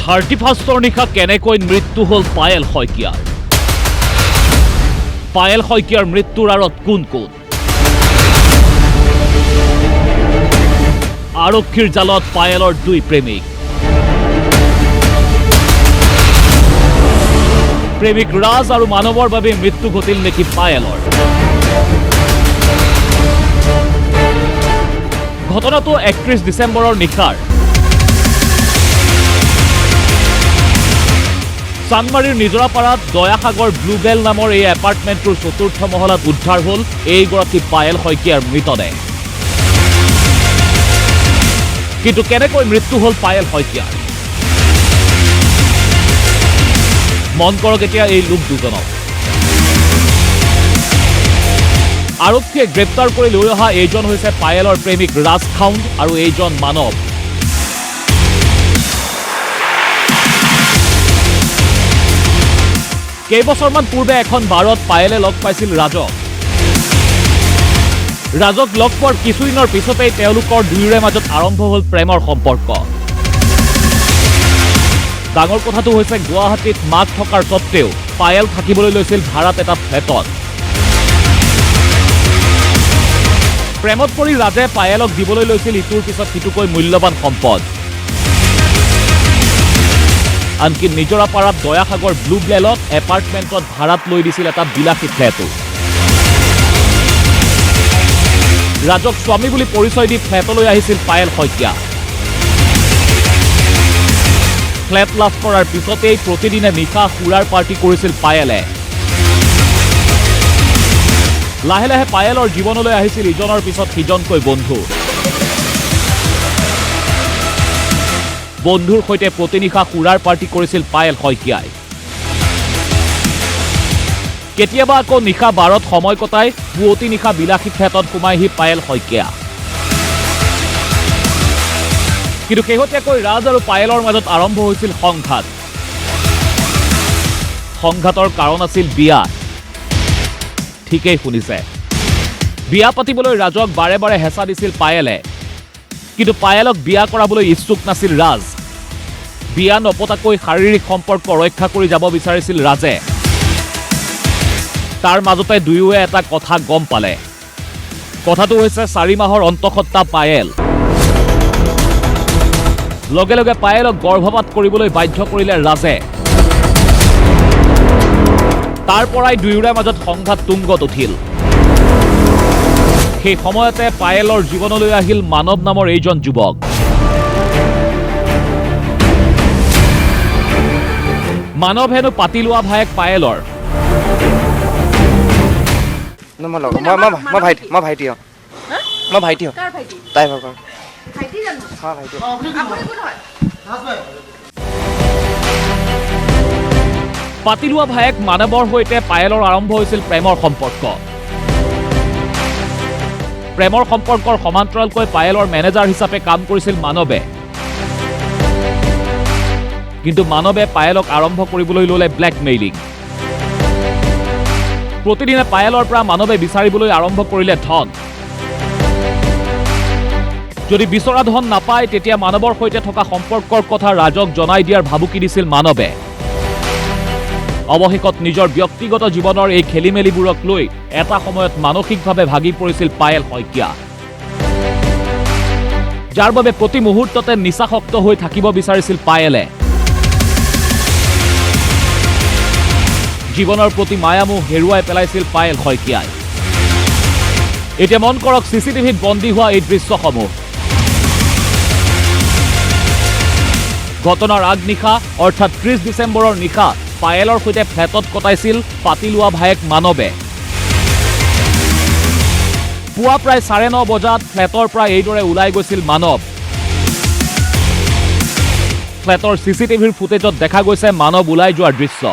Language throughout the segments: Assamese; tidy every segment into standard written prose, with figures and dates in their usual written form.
31ৰ নিশা কেনেকৈ মৃত্যু হ'ল পায়েল শইকীয়াৰ পায়েল শইকীয়াৰ মৃত্যুৰ আঁৰত কোন কোন আৰক্ষীৰ জালত পায়েলৰ দুই প্ৰেমিক ৰাজ আৰু মানৱৰ বাবে মৃত্যু ঘটিল নেকি পায়েলৰ ঘটনাটো 31 ডিচেম্বৰৰ নিশাৰ চানমাৰীৰ নিজৰাপাৰাত দয়াসাগৰ ব্লুবেল নামৰ এই এপাৰ্টমেণ্টটোৰ চতুৰ্থ মহলাত উদ্ধাৰ হ'ল এইগৰাকী পায়েল শইকীয়াৰ মৃতদেহ কিন্তু কেনেকৈ মৃত্যু হ'ল পায়েল শইকীয়াৰ মন কৰক এতিয়া এই লোক দুজনক আৰক্ষীয়ে গ্ৰেপ্তাৰ কৰি লৈ অহা এইজন হৈছে পায়েলৰ প্ৰেমিক ৰাজ খাউণ্ড আৰু এইজন মানৱ কেইবছৰমান পূৰ্বে এখন বাৰত পায়েলে লগ পাইছিল ৰাজক লগ পোৱাৰ কিছুদিনৰ পিছতেই তেওঁলোকৰ দুয়োৰে মাজত আৰম্ভ হ'ল প্ৰেমৰ সম্পৰ্ক ডাঙৰ কথাটো হৈছে গুৱাহাটীত মাক থকাৰ স্বত্তেও পায়েল থাকিবলৈ লৈছিল ভাড়াত এটা ফ্লেটত প্ৰেমত পৰি ৰাজে পায়েলক দিবলৈ লৈছিল ইটোৰ পিছত সিটোকৈ মূল্যৱান সম্পদ আনকি নিজৰাপাৰাত দয়াসাগৰ ব্লুবেলত এপাৰ্টমেণ্টত ভাড়াত লৈ দিছিল এটা বিলাসী ফ্লেটো ৰাজক স্বামী বুলি পৰিচয় দি ফ্লেটলৈ আহিছিল পায়েল শইকীয়া ফ্লেট লাভ কৰাৰ পিছতেই প্ৰতিদিনে নিশা সুৰাৰ পাৰ্টি কৰিছিল পায়েলে লাহে লাহে পায়েলৰ জীৱনলৈ আহিছিল ইজনৰ পিছত সিজনকৈ বন্ধুৰ সৈতে প্ৰতিনিশা সুৰাৰ পাৰ্টি কৰিছিল পায়েল শইকীয়াই কেতিয়াবা আকৌ নিশা বাৰত সময় কটাই পুৱতি নিশা বিলাসী ফ্লেটত সোমাইহি পায়েল শইকীয়া কিন্তু শেহতীয়াকৈ ৰাজ আৰু পায়েলৰ মাজত আৰম্ভ হৈছিল সংঘাতৰ কাৰণ আছিল বিয়া ঠিকেই শুনিছে বিয়া পাতিবলৈ ৰাজক বাৰে বাৰে হেঁচা দিছিল পায়েলে কিন্তু পায়েলক বিয়া কৰাবলৈ ইচ্ছুক নাছিল ৰাজ বিয়া নপতাকৈ শাৰীৰিক সম্পৰ্ক ৰক্ষা কৰি যাব বিচাৰিছিল ৰাজে তাৰ মাজতে দুয়োৱে এটা কথা গম পালে কথাটো হৈছে 4 মাহৰ অন্তঃসত্ত্বা পায়েল লগে লগে পায়েলক গৰ্ভপাত কৰিবলৈ বাধ্য কৰিলে ৰাজে তাৰ পৰাই দুয়োৰে মাজত সংঘাত তুংগত উঠিল সেই সময়তে পায়েলৰ জীৱনলৈ আহিল মানৱ নামৰ এইজন যুৱক মানৱ হেনো পাতি লোৱা ভায়েক পায়েলৰ পাতি লোৱা ভায়েক মানৱৰ সৈতে পায়েলৰ আৰম্ভ হৈছিল প্ৰেমৰ সম্পৰ্কৰ সমান্তৰালকৈ পায়েলৰ মেনেজাৰ হিচাপে কাম কৰিছিল মানৱে কিন্তু মানৱে পায়েলক আৰম্ভ কৰিবলৈ ল'লে ব্লেকমেইলিং প্ৰতিদিনে পায়েলৰ পৰা মানৱে বিচাৰিবলৈ আৰম্ভ কৰিলে ধন যদি বিচৰা ধন নাপায় তেতিয়া মানৱৰ সৈতে থকা সম্পৰ্কৰ কথা ৰাজক জনাই দিয়াৰ ভাবুকি দিছিল মানৱে অৱশেষত নিজৰ ব্যক্তিগত জীৱনৰ এই খেলিমেলিবোৰক লৈ এটা সময়ত মানসিকভাৱে ভাগি পৰিছিল পায়েল শইকীয়া যাৰ বাবে প্ৰতি মুহূৰ্ততে নিচাসক্ত হৈ থাকিব বিচাৰিছিল পায়েলে জীৱনৰ প্ৰতি মায়ামোহ হেৰুৱাই পেলাইছিল পায়েল শইকীয়াই এতিয়া মন কৰক চিচিটিভিত বন্দী হোৱা এই দৃশ্যসমূহ ঘটনাৰ আগনিশা অৰ্থাৎ 30 ডিচেম্বৰৰ নিশা পায়েলৰ সৈতে ফ্লেটত কটাইছিল পাতি লোৱা ভায়েক মানৱে পুৱা প্ৰায় 9:30 বজাত ফ্লেটৰ পৰা এইদৰে ওলাই গৈছিল মানৱ ফ্লেটৰ চিচিটিভিৰ ফুটেজত দেখা গৈছে মানৱ ওলাই যোৱাৰ দৃশ্য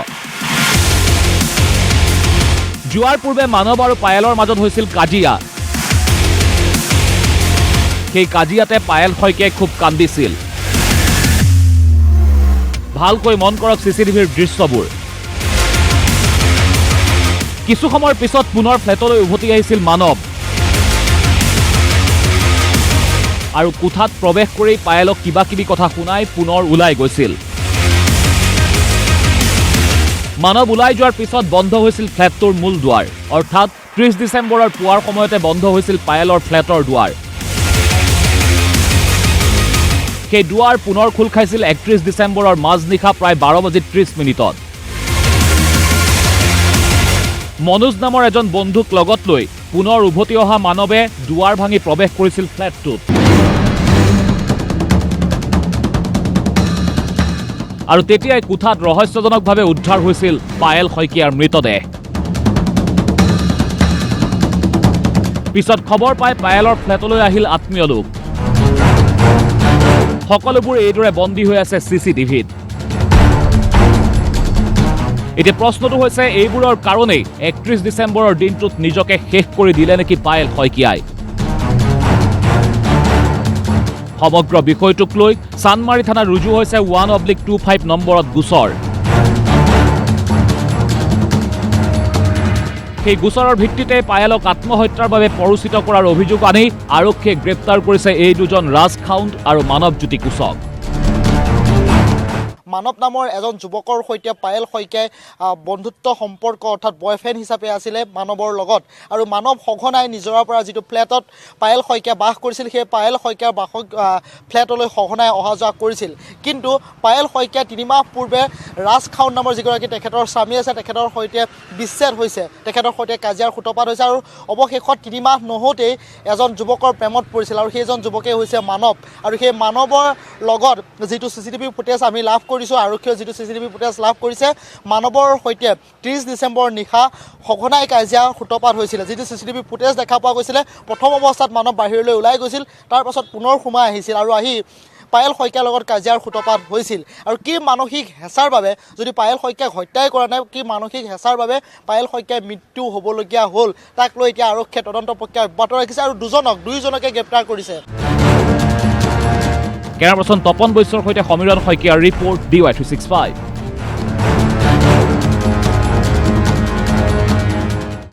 যোৱাৰ পূৰ্বে মানৱ আৰু পায়েলৰ মাজত হৈছিল কাজিয়া সেই কাজিয়াতে পায়েল শইকীয়াই খুব কান্দিছিল ভালকৈ মন কৰক চিচিটিভিৰ দৃশ্যবোৰ কিছু সময়ৰ পিছত পুনৰ ফ্লেটলৈ উভতি আহিছিল মানৱ আৰু কোঠাত প্ৰৱেশ কৰি পায়েলক কিবা কিবি কথা শুনাই পুনৰ ওলাই গৈছিল মানৱ ওলাই যোৱাৰ পিছত বন্ধ হৈছিল ফ্লেটটোৰ মূল দুৱাৰ, অৰ্থাৎ 30 ডিচেম্বৰৰ পুৱাৰ সময়তে বন্ধ হৈছিল পায়েলৰ ফ্লেটৰ দুৱাৰ। সেই দুৱাৰ পুনৰ খোল খাইছিল 31 ডিচেম্বৰৰ মাজনিশা প্ৰায় 12:30 মনোজ নামৰ এজন বন্ধুক লগত লৈ পুনৰ উভতি অহা মানৱে দুৱাৰ ভাঙি প্ৰৱেশ কৰিছিল ফ্লেটটোত। আৰু তেতিয়াই কোঠাত ৰহস্যজনকভাৱে উদ্ধাৰ হৈছিল পায়েল শইকীয়াৰ মৃতদেহ। পিছত খবৰ পাই পায়েলৰ ফ্লেটলৈ আহিল আত্মীয় লোক। সকলোবোৰ এইদৰে বন্দী হৈ আছে CCTVত। এতিয়া প্ৰশ্নটো হৈছে এইবোৰৰ কাৰণেই 31 ডিচেম্বৰৰ দিনটোত নিজকে শেষ কৰি দিলে নেকি পায়েল শইকীয়াই? সমগ্ৰ বিষয়টোক লৈ চানমাৰী থানাত ৰুজু হৈছে 1/25 নম্বৰত গোচৰ। সেই গোচৰৰ ভিত্তিতে পায়েলক আত্মহত্যাৰ বাবে প্ৰৰোচিত কৰাৰ অভিযোগ আনি আৰক্ষীয়ে গ্ৰেপ্তাৰ কৰিছে এই দুজন ৰাজখাউণ্ড আৰু মানৱজ্যোতি কোচক। মানৱ নামৰ এজন যুৱকৰ সৈতে পায়েল শইকীয়াই বন্ধুত্ব সম্পৰ্ক অৰ্থাৎ বয়ফ্ৰেণ্ড হিচাপে আছিলে মানৱৰ লগত। আৰু মানৱ সঘনাই নিজৰাৰ পৰা যিটো ফ্লেটত পায়েল শইকীয়া বাস কৰিছিল, সেই পায়েল শইকীয়াৰ ফ্লেটলৈ সঘনাই অহা যোৱা কৰিছিল। কিন্তু পায়েল শইকীয়া 3 মাহ পূৰ্বে ৰাজখাউণ্ড নামৰ যিগৰাকী তেখেতৰ স্বামী আছে, তেখেতৰ সৈতে বিচ্ছেদ হৈছে, তেখেতৰ সৈতে কাজিয়াৰ সূত্ৰপাত হৈছে। আৰু অৱশেষত 3 মাহ নহওঁতেই এজন যুৱকৰ প্ৰেমত পৰিছিল, আৰু সেইজন যুৱকেই হৈছে মানৱ। আৰু সেই মানৱৰ লগত যিটো CCTV ফুটেজ আমি লাভ কৰিছোঁ, আৰক্ষীয়ে যিটো CCTV ফুটেজ লাভ কৰিছে, মানৱৰ সৈতে 30 ডিচেম্বৰ নিশা সঘনাই কাজিয়া সূত্ৰপাত হৈছিলে। যিটো CCTV ফুটেজ দেখা পোৱা গৈছিলে, প্ৰথম অৱস্থাত মানৱ বাহিৰলৈ ওলাই গৈছিল, তাৰ পাছত পুনৰ সোমাই আহিছিল আৰু আহি পায়েল শইকীয়াৰ লগত কাজিয়াৰ সূত্ৰপাত হৈছিল। আৰু কি মানসিক হেঁচাৰ বাবে, যদি পায়েল শইকীয়াক হত্যাই কৰা নাই, কি মানসিক হেঁচাৰ বাবে পায়েল শইকীয়াৰ মৃত্যু হ'বলগীয়া হ'ল, তাক লৈ এতিয়া আৰক্ষীয়ে তদন্ত প্ৰক্ৰিয়া অব্যাহত ৰাখিছে আৰু দুজনকে গ্ৰেপ্তাৰ কৰিছে। কেমেৰা পাৰ্চন তপন বৈশ্যৰ সৈতে সমীৰণ শইকীয়াৰ ৰিপৰ্ট DY365।